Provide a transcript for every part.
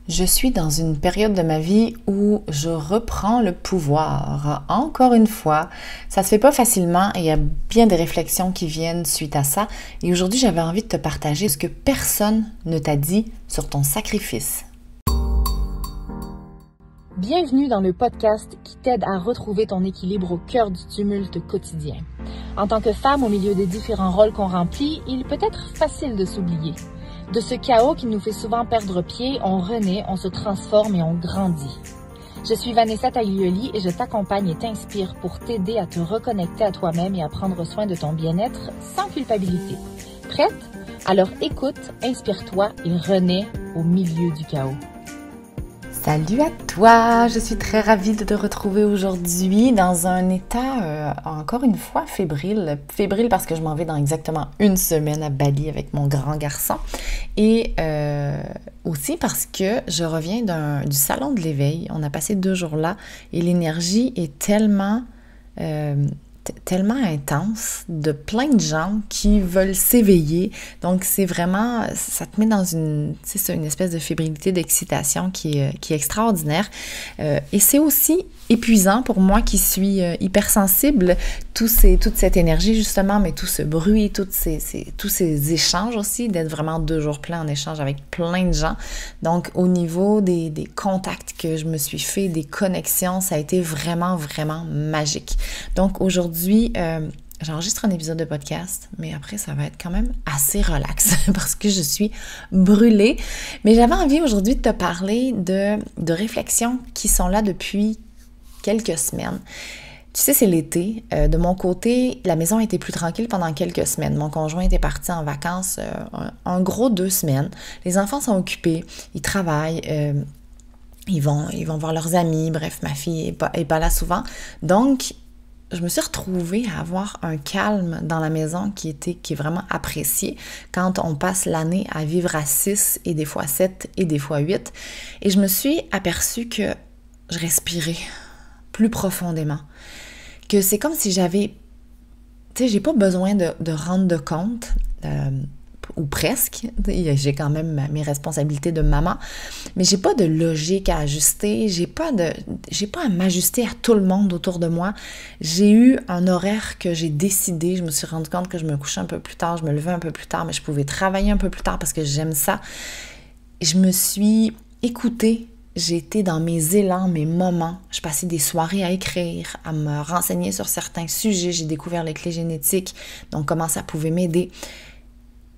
Je suis dans une période de ma vie où je reprends le pouvoir. Encore une fois, ça se fait pas facilement et il y a bien des réflexions qui viennent suite à ça. Et aujourd'hui, j'avais envie de te partager ce que personne ne t'a dit sur ton sacrifice. Bienvenue dans le podcast qui t'aide à retrouver ton équilibre au cœur du tumulte quotidien. En tant que femme au milieu des différents rôles qu'on remplit, il peut être facile de s'oublier. De ce chaos qui nous fait souvent perdre pied, on renaît, on se transforme et on grandit. Je suis Vanessa Taglioli et je t'accompagne et t'inspire pour t'aider à te reconnecter à toi-même et à prendre soin de ton bien-être sans culpabilité. Prête? Alors écoute, inspire-toi et renais au milieu du chaos. Salut à toi! Je suis très ravie de te retrouver aujourd'hui dans un état, encore une fois, fébrile. Fébrile parce que je m'en vais dans exactement une semaine à Bali avec mon grand garçon. Et aussi parce que je reviens du salon de l'éveil. On a passé 2 jours là et l'énergie est tellement intense de plein de gens qui veulent s'éveiller. Donc, c'est vraiment, ça te met dans une espèce de fébrilité, d'excitation qui est extraordinaire. Et c'est aussi épuisant pour moi qui suis hypersensible, toute cette énergie justement, mais tout ce bruit, tous ces échanges aussi, d'être vraiment 2 jours pleins en échange avec plein de gens. Donc, au niveau des contacts que je me suis fait, des connexions, ça a été vraiment, vraiment magique. Donc, aujourd'hui, j'enregistre un épisode de podcast, mais après, ça va être quand même assez relax parce que je suis brûlée. Mais j'avais envie aujourd'hui de te parler de réflexions qui sont là depuis quelques semaines. Tu sais, c'est l'été. De mon côté, la maison était plus tranquille pendant quelques semaines. Mon conjoint était parti en vacances en gros 2 semaines. Les enfants sont occupés, ils travaillent, ils vont voir leurs amis. Bref, ma fille est pas là souvent. Donc, je me suis retrouvée à avoir un calme dans la maison qui est vraiment apprécié quand on passe l'année à vivre à 6 et des fois 7 et des fois 8. Et je me suis aperçue que je respirais plus profondément. Que c'est comme si j'avais... Tu sais, j'ai pas besoin de rendre de compte, ou presque. J'ai quand même mes responsabilités de maman, mais j'ai pas de logique à ajuster, j'ai pas à m'ajuster à tout le monde autour de moi. J'ai eu un horaire que j'ai décidé, je me suis rendu compte que je me couchais un peu plus tard, je me levais un peu plus tard, mais je pouvais travailler un peu plus tard parce que j'aime ça. Je me suis écoutée. J'ai été dans mes élans, mes moments. Je passais des soirées à écrire, à me renseigner sur certains sujets. J'ai découvert les clés génétiques, donc comment ça pouvait m'aider.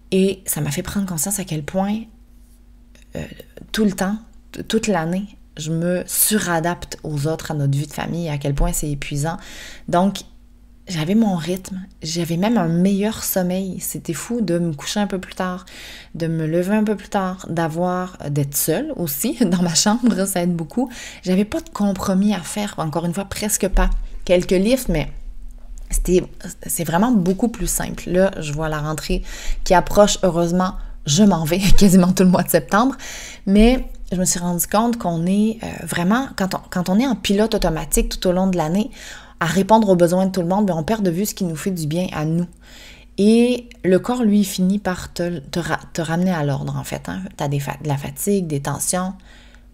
Et ça m'a fait prendre conscience à quel point, tout le temps, toute l'année, je me suradapte aux autres, à notre vie de famille, à quel point c'est épuisant. Donc, j'avais mon rythme, j'avais même un meilleur sommeil. C'était fou de me coucher un peu plus tard, de me lever un peu plus tard, d'être seule aussi dans ma chambre, ça aide beaucoup. J'avais pas de compromis à faire, encore une fois, presque pas. Quelques livres, mais c'est vraiment beaucoup plus simple. Là, je vois la rentrée qui approche, heureusement, je m'en vais quasiment tout le mois de septembre, mais je me suis rendu compte qu'on est vraiment, quand on est en pilote automatique tout au long de l'année, à répondre aux besoins de tout le monde, bien, on perd de vue ce qui nous fait du bien à nous. Et le corps, lui, finit par te ramener à l'ordre, en fait. Hein. Tu as de la fatigue, des tensions,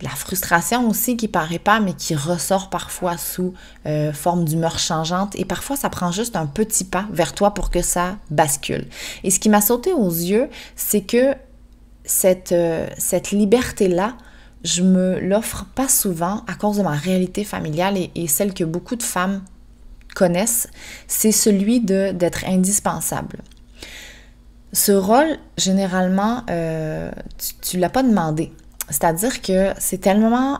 de la frustration aussi qui paraît pas, mais qui ressort parfois sous forme d'humeur changeante. Et parfois, ça prend juste un petit pas vers toi pour que ça bascule. Et ce qui m'a sauté aux yeux, c'est que cette liberté-là, je me l'offre pas souvent à cause de ma réalité familiale et celle que beaucoup de femmes connaissent, c'est celui d'être indispensable. Ce rôle, généralement, tu l'as pas demandé. C'est-à-dire que c'est tellement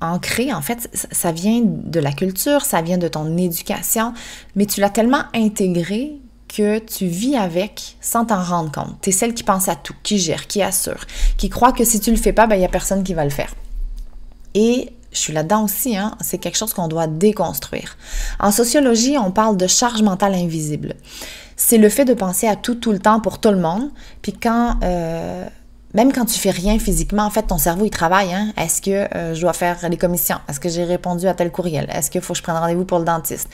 ancré, en fait, ça vient de la culture, ça vient de ton éducation, mais tu l'as tellement intégré que tu vis avec sans t'en rendre compte. Tu es celle qui pense à tout, qui gère, qui assure, qui croit que si tu le fais pas, ben il y a personne qui va le faire. Et je suis là-dedans aussi, hein, c'est quelque chose qu'on doit déconstruire. En sociologie, on parle de charge mentale invisible. C'est le fait de penser à tout le temps pour tout le monde, puis même quand tu fais rien physiquement, en fait, ton cerveau, il travaille. Hein? Est-ce que je dois faire les commissions? Est-ce que j'ai répondu à tel courriel? Est-ce qu'il faut que je prenne rendez-vous pour le dentiste?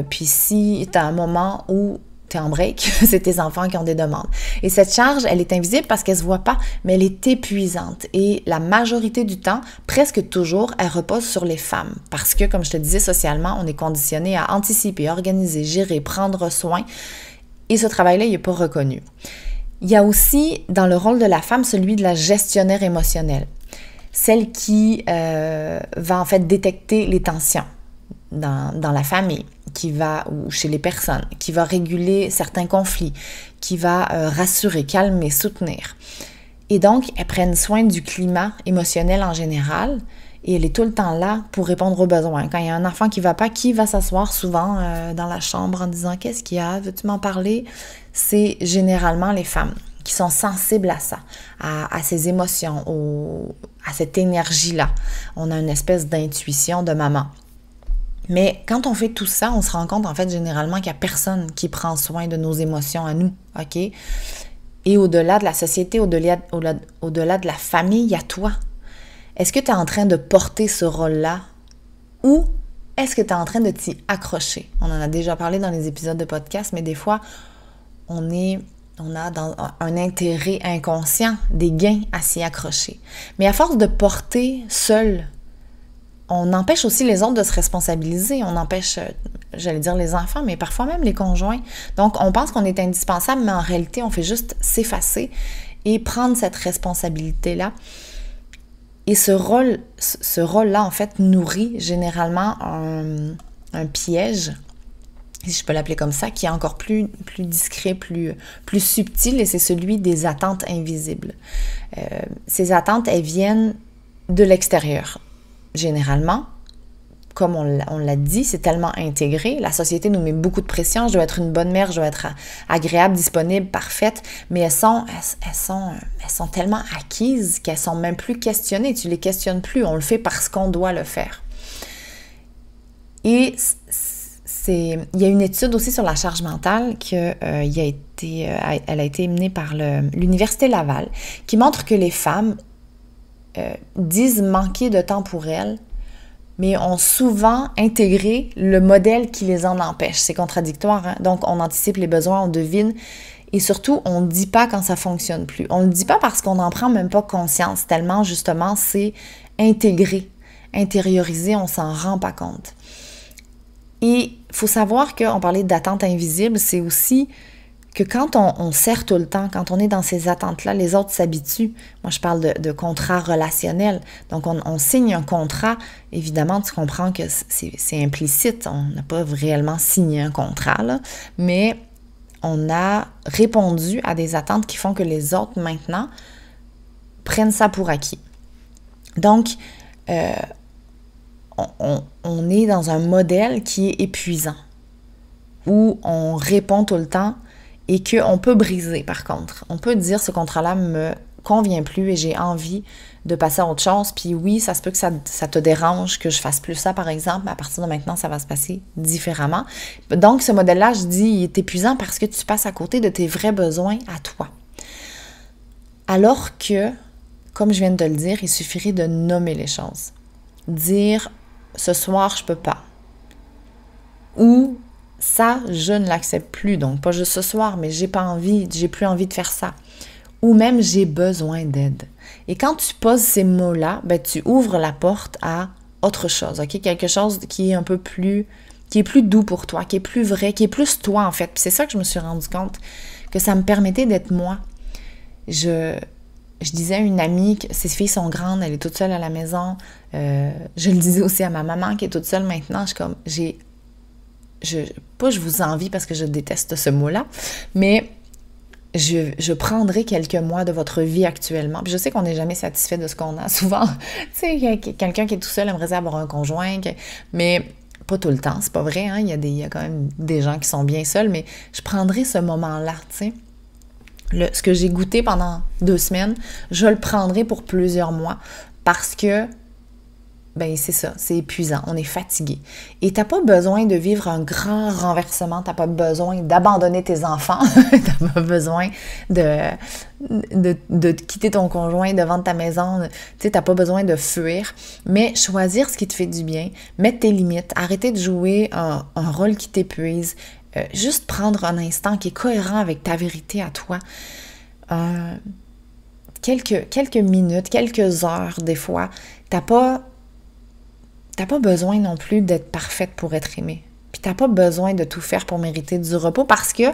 Puis si tu as un moment où t'es en break, c'est tes enfants qui ont des demandes. Et cette charge, elle est invisible parce qu'elle se voit pas, mais elle est épuisante. Et la majorité du temps, presque toujours, elle repose sur les femmes. Parce que, comme je te disais, socialement, on est conditionné à anticiper, organiser, gérer, prendre soin. Et ce travail-là, il n'est pas reconnu. Il y a aussi, dans le rôle de la femme, celui de la gestionnaire émotionnelle. Celle qui va en fait détecter les tensions dans la famille, ou chez les personnes, qui va réguler certains conflits, qui va rassurer, calmer, soutenir. Et donc, elles prennent soin du climat émotionnel en général et elle est tout le temps là pour répondre aux besoins. Quand il y a un enfant qui va pas, qui va s'asseoir souvent dans la chambre en disant « Qu'est-ce qu'il y a? Veux-tu m'en parler? » C'est généralement les femmes qui sont sensibles à ça, à ces émotions, à cette énergie-là. On a une espèce d'intuition de maman. Mais quand on fait tout ça, on se rend compte en fait généralement qu'il n'y a personne qui prend soin de nos émotions à nous, OK? Et au-delà de la société, au-delà de la famille, il y a toi. Est-ce que tu es en train de porter ce rôle-là ou est-ce que tu es en train de t'y accrocher? On en a déjà parlé dans les épisodes de podcast, mais des fois, on a dans un intérêt inconscient des gains à s'y accrocher. Mais à force de porter seul, on empêche aussi les autres de se responsabiliser. On empêche, j'allais dire les enfants, mais parfois même les conjoints. Donc, on pense qu'on est indispensable, mais en réalité, on fait juste s'effacer et prendre cette responsabilité-là. Et ce rôle-là, en fait, nourrit généralement un piège, si je peux l'appeler comme ça, qui est encore plus discret, plus subtil, et c'est celui des attentes invisibles. Ces attentes, elles viennent de l'extérieur. Généralement, comme on l'a dit, c'est tellement intégré. La société nous met beaucoup de pression. Je dois être une bonne mère, je dois être agréable, disponible, parfaite. Mais elles sont tellement acquises qu'elles sont même plus questionnées. Tu les questionnes plus. On le fait parce qu'on doit le faire. Et il y a une étude aussi sur la charge mentale elle a été menée par l'Université Laval qui montre que les femmes disent manquer de temps pour elles, mais ont souvent intégré le modèle qui les en empêche. C'est contradictoire, hein? Donc, on anticipe les besoins, on devine, et surtout, on ne dit pas quand ça ne fonctionne plus. On ne le dit pas parce qu'on n'en prend même pas conscience, tellement, justement, c'est intégré, intériorisé, on ne s'en rend pas compte. Et il faut savoir qu'on parlait d'attente invisible, c'est aussi que quand on sert tout le temps, quand on est dans ces attentes-là, les autres s'habituent. Moi, je parle de contrat relationnel. Donc, on signe un contrat. Évidemment, tu comprends que c'est implicite. On n'a pas réellement signé un contrat, là, mais on a répondu à des attentes qui font que les autres, maintenant, prennent ça pour acquis. Donc, on est dans un modèle qui est épuisant, où on répond tout le temps et qu'on peut briser, par contre. On peut dire, ce contrat-là me convient plus et j'ai envie de passer à autre chose. Puis oui, ça se peut que ça te dérange que je fasse plus ça, par exemple. Mais à partir de maintenant, ça va se passer différemment. Donc, ce modèle-là, je dis, il est épuisant parce que tu passes à côté de tes vrais besoins à toi. Alors que, comme je viens de te le dire, il suffirait de nommer les choses. Dire, ce soir, je peux pas. Ou, ça, je ne l'accepte plus. Donc, pas juste ce soir, mais j'ai plus envie de faire ça. Ou même, j'ai besoin d'aide. Et quand tu poses ces mots-là, ben, tu ouvres la porte à autre chose, ok? Quelque chose qui est un peu plus, qui est plus doux pour toi, qui est plus vrai, qui est plus toi, en fait. Puis c'est ça que je me suis rendu compte, que ça me permettait d'être moi. Je disais à une amie que ses filles sont grandes, elle est toute seule à la maison. Je le disais aussi à ma maman qui est toute seule maintenant. Je vous envie parce que je déteste ce mot-là, mais je prendrai quelques mois de votre vie actuellement. Puis je sais qu'on n'est jamais satisfait de ce qu'on a. Souvent, tu sais, quelqu'un qui est tout seul aimerait avoir un conjoint, mais pas tout le temps, c'est pas vrai, hein? Il y a quand même des gens qui sont bien seuls, mais je prendrai ce moment-là, tu sais. Ce que j'ai goûté pendant 2 semaines, je le prendrai pour plusieurs mois parce que, ben c'est ça, c'est épuisant, on est fatigué. Et t'as pas besoin de vivre un grand renversement, t'as pas besoin d'abandonner tes enfants, t'as pas besoin de quitter ton conjoint, de vendre ta maison, tu sais, t'as pas besoin de fuir, mais choisir ce qui te fait du bien, mettre tes limites, arrêter de jouer un rôle qui t'épuise, juste prendre un instant qui est cohérent avec ta vérité à toi. Quelques minutes, quelques heures des fois. T'as pas besoin non plus d'être parfaite pour être aimée. Puis t'as pas besoin de tout faire pour mériter du repos parce que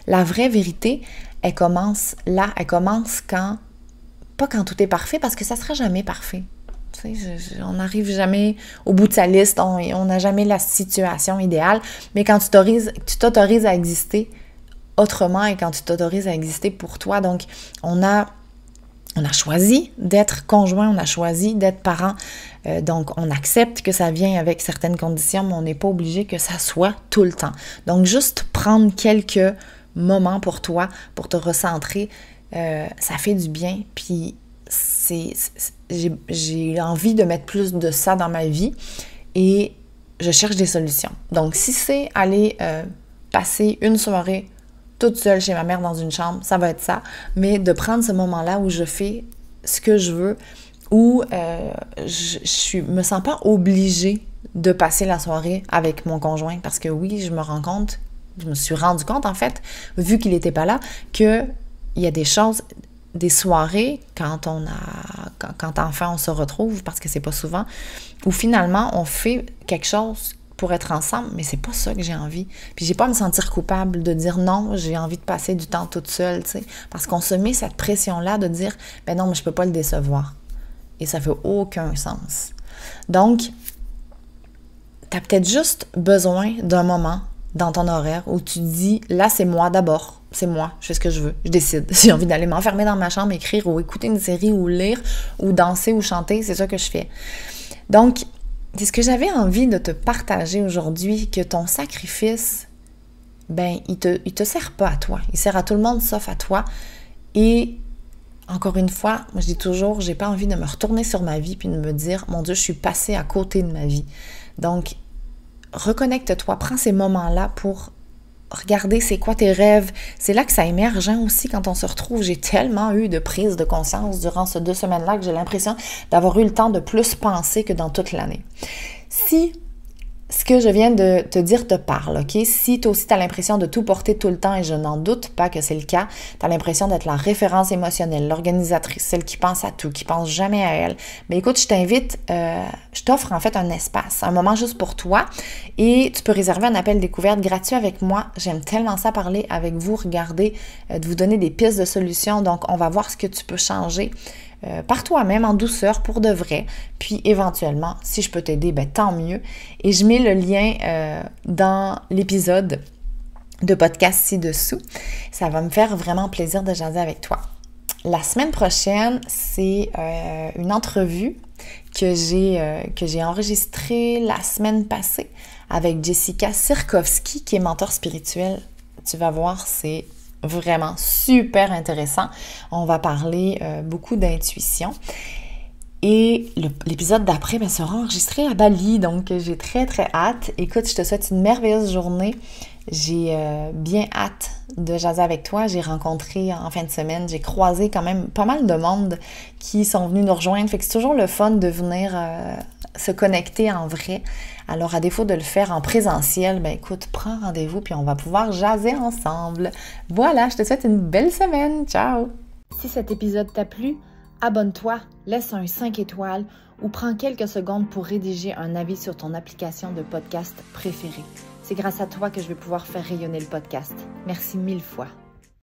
la vraie vérité, elle commence là. Elle commence pas quand tout est parfait parce que ça sera jamais parfait. Tu sais, on n'arrive jamais au bout de sa liste, on n'a jamais la situation idéale, mais quand tu t'autorises à exister autrement et quand tu t'autorises à exister pour toi, donc on a choisi d'être conjoint, on a choisi d'être parent, donc on accepte que ça vient avec certaines conditions, mais on n'est pas obligé que ça soit tout le temps. Donc juste prendre quelques moments pour toi, pour te recentrer, ça fait du bien, puis j'ai envie de mettre plus de ça dans ma vie et je cherche des solutions. Donc si c'est aller passer une soirée toute seule chez ma mère dans une chambre, ça va être ça, mais de prendre ce moment-là où je fais ce que je veux, où je me sens pas obligée de passer la soirée avec mon conjoint, parce que oui, je me suis rendu compte en fait, vu qu'il n'était pas là, que il y a des choses, des soirées, quand enfin on se retrouve, parce que c'est pas souvent, où finalement on fait quelque chose pour être ensemble, mais c'est pas ça que j'ai envie. Puis j'ai pas à me sentir coupable de dire non, j'ai envie de passer du temps toute seule, tu sais, parce qu'on se met cette pression-là de dire, ben non, mais je peux pas le décevoir. Et ça fait aucun sens. Donc, t'as peut-être juste besoin d'un moment dans ton horaire où tu te dis, là, c'est moi d'abord, c'est moi, je fais ce que je veux, je décide. Si j'ai envie d'aller m'enfermer dans ma chambre, écrire ou écouter une série ou lire ou danser ou chanter, c'est ça que je fais. Donc, c'est ce que j'avais envie de te partager aujourd'hui, que ton sacrifice, ben, il te sert pas à toi. Il sert à tout le monde sauf à toi. Et encore une fois, moi je dis toujours, j'ai pas envie de me retourner sur ma vie puis de me dire, mon Dieu, je suis passée à côté de ma vie. Donc, reconnecte-toi, prends ces moments-là pour regarder c'est quoi tes rêves. C'est là que ça émerge aussi quand on se retrouve. J'ai tellement eu de prise de conscience durant ces 2 semaines-là que j'ai l'impression d'avoir eu le temps de plus penser que dans toute l'année. Si ce que je viens de te dire te parle, OK? Si toi aussi tu as l'impression de tout porter tout le temps, et je n'en doute pas que c'est le cas, tu as l'impression d'être la référence émotionnelle, l'organisatrice, celle qui pense à tout, qui pense jamais à elle, mais écoute, je t'invite, je t'offre en fait un espace, un moment juste pour toi, et tu peux réserver un appel découverte gratuit avec moi. J'aime tellement ça parler avec vous, regarder, de vous donner des pistes de solutions, donc on va voir ce que tu peux changer par toi-même en douceur pour de vrai, puis éventuellement si je peux t'aider, ben tant mieux, et je mets le lien dans l'épisode de podcast ci-dessous. Ça va me faire vraiment plaisir de jaser avec toi. La semaine prochaine, c'est une entrevue que j'ai enregistrée la semaine passée avec Jessica Sirkowski, qui est mentor spirituel. Tu vas voir, c'est vraiment super intéressant. On va parler beaucoup d'intuition. Et l'épisode d'après sera enregistré à Bali, donc j'ai très très hâte. Écoute, je te souhaite une merveilleuse journée. J'ai bien hâte de jaser avec toi. J'ai rencontré en fin de semaine, j'ai croisé quand même pas mal de monde qui sont venus nous rejoindre. Fait que c'est toujours le fun de venir se connecter en vrai. Alors, à défaut de le faire en présentiel, ben écoute, prends rendez-vous puis on va pouvoir jaser ensemble. Voilà, je te souhaite une belle semaine. Ciao! Si cet épisode t'a plu, abonne-toi, laisse un 5 étoiles ou prends quelques secondes pour rédiger un avis sur ton application de podcast préférée. C'est grâce à toi que je vais pouvoir faire rayonner le podcast. Merci 1000 fois.